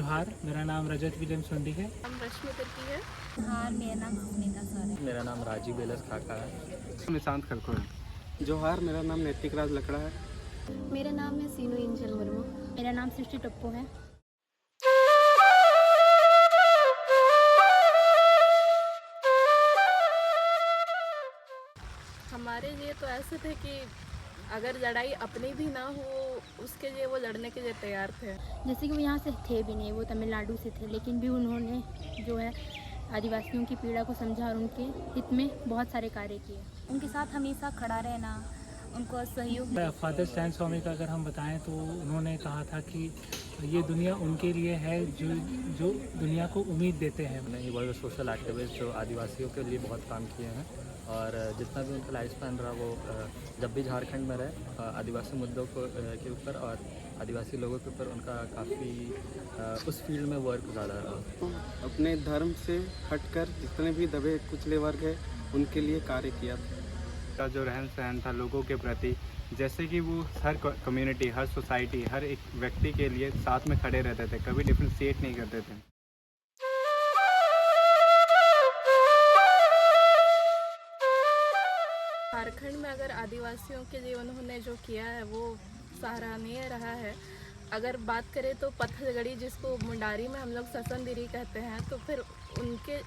जोहार, मेरा नाम रजत विलियम सुंडी है। नाम रश्मि तिर्की है। हाँ, मेरा नाम सुनीता सर है। मेरा नाम राजीव बेलस खाका है। निशांत खलखो है। जोहार, मेरा नाम नैतिक राज लकड़ा है। मेरा नाम है सीनू इंजल मुर्मू। मेरा नाम सृष्टि टप्पो है। हमारे लिए तो ऐसे थे कि अगर लड़ाई अपनी भी ना हो उसके लिए वो लड़ने के लिए तैयार थे। जैसे कि वो यहाँ से थे भी नहीं, वो तमिलनाडु से थे, लेकिन भी उन्होंने जो है आदिवासियों की पीड़ा को समझा और उनके हित में बहुत सारे कार्य किए। उनके साथ हमेशा खड़ा रहना, उनको सहयोग। फादर स्टैन स्वामी का अगर हम बताएं तो उन्होंने कहा था कि ये दुनिया उनके लिए है जो दुनिया को उम्मीद देते हैं। ही वर्ल्ड सोशल एक्टिविस्ट जो आदिवासियों के लिए बहुत काम किए हैं और जितना भी उनका लाइफ स्पैन रहा वो जब भी झारखंड में रहे आदिवासी मुद्दों के ऊपर और आदिवासी लोगों के ऊपर उनका काफ़ी उस फील्ड में वर्क ज़्यादा रहा। अपने धर्म से हटकर जितने भी दबे कुचले वर्ग है उनके लिए कार्य किया था। जो रहन सहन था लोगों के प्रति, जैसे कि वो हर कम्युनिटी, हर सोसाइटी, हर एक व्यक्ति के लिए साथ में खड़े रहते थे, कभी डिफ्रेंशिएट नहीं करते थे। झारखंड में अगर आदिवासियों के लिए उन्होंने जो किया है वो सराहनीय रहा है। अगर बात करें तो पत्थलगड़ी, जिसको मुंडारी में हम लोग ससनदिरी कहते हैं, तो फिर उनके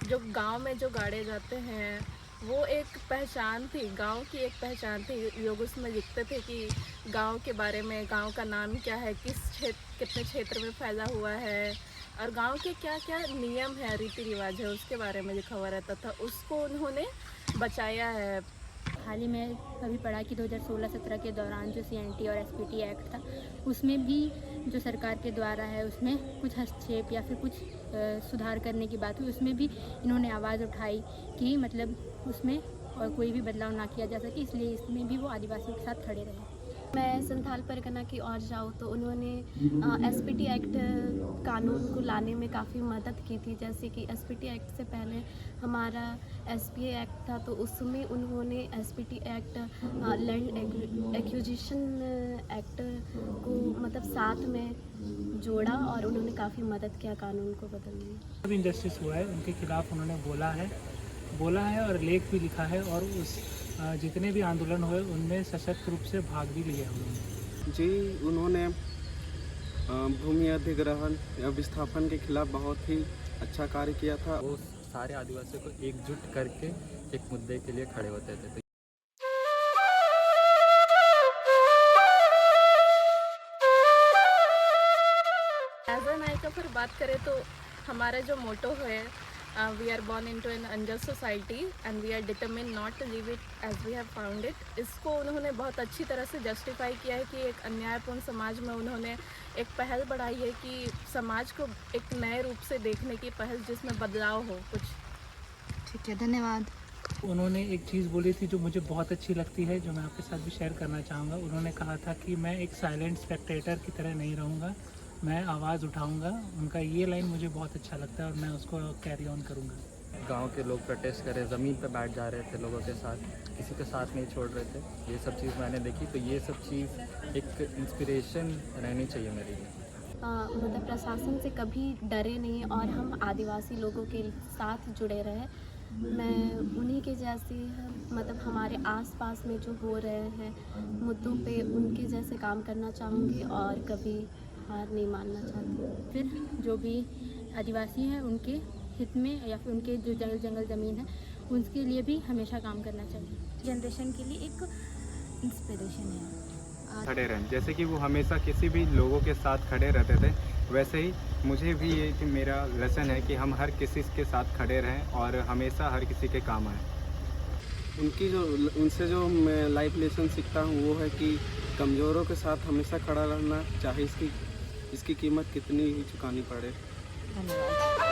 जो गांव में जो गाड़े जाते हैं वो एक पहचान थी, गांव की एक पहचान थी। लोग उसमें लिखते थे कि गांव के बारे में, गांव का नाम क्या है, कितने क्षेत्र में फैला हुआ है और गांव के क्या क्या नियम है, रीति रिवाज है, उसके बारे में लिखा हुआ रहता था। उसको उन्होंने बचाया है। हाल ही में अभी पढ़ा कि 2016-17 के दौरान जो CNT और SPT एक्ट था, उसमें भी जो सरकार के द्वारा है उसमें कुछ हस्तक्षेप या फिर कुछ सुधार करने की बात हुई। उसमें भी इन्होंने आवाज़ उठाई कि मतलब उसमें और कोई भी बदलाव ना किया जा सके, इसलिए इसमें भी वो आदिवासियों के साथ खड़े रहे। मैं संथाल परगना की ओर जाऊँ तो उन्होंने SPT एक्ट कानून को लाने में काफ़ी मदद की थी। जैसे कि SPT एक्ट से पहले हमारा SPA एक्ट था, तो उसमें उन्होंने SPT act land acquisition act को मतलब साथ में जोड़ा और उन्होंने काफ़ी मदद किया कानून को बदलने में। सब इंजस्टिस हुआ है उनके खिलाफ उन्होंने बोला है और लेख भी लिखा है और उस जितने भी आंदोलन हुए उनमें सशक्त रूप से भाग भी लिया उन्होंने। जी, उन्होंने भूमि अधिग्रहण या विस्थापन के खिलाफ बहुत ही अच्छा कार्य किया था। वो सारे आदिवासियों को एकजुट करके एक मुद्दे के लिए खड़े होते थे। एज एन आई का फिर बात करें तो हमारा जो मोटो है, we are born into an unjust society and we are determine not to leave it as we have found it. इसको उन्होंने बहुत अच्छी तरह से जस्टिफाई किया है कि एक अन्यायपूर्ण समाज में उन्होंने एक पहल बढ़ाई है कि समाज को एक नए रूप से देखने की पहल, जिसमें बदलाव हो कुछ। ठीक है, धन्यवाद। उन्होंने एक चीज़ बोली थी जो मुझे बहुत अच्छी लगती है, जो मैं आपके साथ भी शेयर करना चाहूँगा। उन्होंने कहा था कि मैं एक साइलेंट स्पेक्टेटर की तरह नहीं रहूँगा, मैं आवाज़ उठाऊंगा। उनका ये लाइन मुझे बहुत अच्छा लगता है और मैं उसको कैरी ऑन करूँगा। गांव के लोग प्रोटेस्ट करे, ज़मीन पे बैठ जा रहे थे लोगों के साथ, किसी का साथ नहीं छोड़ रहे थे। ये सब चीज़ मैंने देखी, तो ये सब चीज़ एक इंस्पिरेशन रहनी चाहिए मेरे लिए। मतलब प्रशासन से कभी डरे नहीं और हम आदिवासी लोगों के साथ जुड़े रहे। मैं उन्हीं के जैसे मतलब हमारे आसपास में जो हो रहे हैं मुद्दों पे उनके जैसे काम करना चाहूँगी और कभी हार नहीं मानना चाहती। फिर जो भी आदिवासी हैं उनके हित में या फिर उनके जो जंगल ज़मीन है उसके लिए भी हमेशा काम करना चाहिए। जनरेशन के लिए एक इंस्पिरेशन है। खड़े रहें, जैसे कि वो हमेशा किसी भी लोगों के साथ खड़े रहते थे, वैसे ही मुझे भी ये कि मेरा लेसन है कि हम हर किसी के साथ खड़े रहें और हमेशा हर किसी के काम आएँ। उनसे जो मैं लाइफ लेसन सीखता हूँ वो है कि कमज़ोरों के साथ हमेशा खड़ा रहना, चाहे इसकी कीमत कितनी ही चुकानी पड़े। धन्यवाद।